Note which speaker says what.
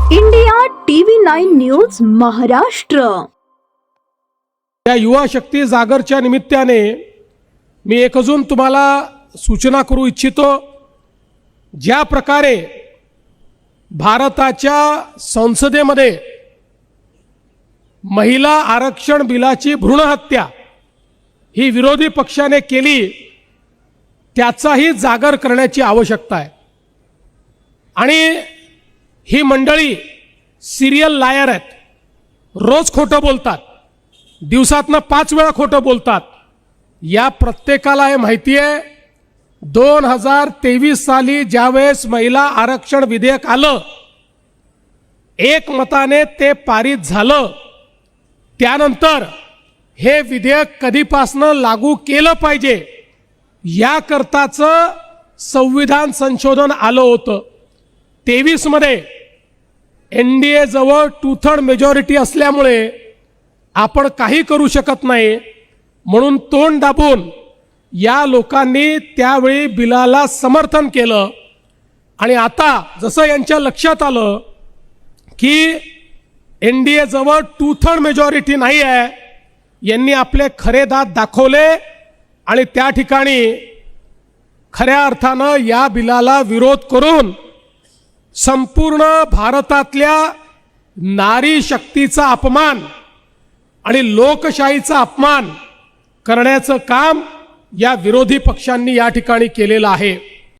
Speaker 1: India TV 9 news Maharashtra.
Speaker 2: या युवा शक्ती जागरच्या निमित्ताने मी एक अजून तुम्हाला सूचना करू इच्छितो। ज्या प्रकारे भारताच्या संसदेमध्ये महिला आरक्षण बिलाची भ्रूण हत्या ही विरोधी पक्षाने केली, त्याचाही जागर करण्याची आवश्यकता आहे। आणि ही मंडळी सिरियल लायर आहेत, रोज खोटं बोलतात, दिवसातनं 5 वेळा खोटं बोलतात। या प्रत्येकाला हे माहिती आहे, 2023 साली ज्यावेळेस महिला आरक्षण विधेयक आलं, एकमताने ते पारित झालं, त्यानंतर हे विधेयक कधीपासनं लागू केलं पाहिजे याकरताचं संविधान संशोधन आलं होतं। 23 मध्ये एनडीए जवळ 2/3 मेजॉरिटी असल्यामुळे आपण काही करू शकत नाही, म्हणून तोंड दाबून या लोकांनी त्यावेळी बिलाला समर्थन केलं। आणि आता जसं यांच्या लक्षात आलं की एनडीए जवळ 2/3 मेजॉरिटी नाही आहे, यांनी आपले खरे दात दाखवले आणि त्या ठिकाणी खऱ्या अर्थानं या बिलाला विरोध करून संपूर्ण भारतातल्या नारी शक्तीचा अपमान आणि लोकशाहीचा अपमान करण्याचं काम या विरोधी पक्षांनी या ठिकाणी केलेलं आहे।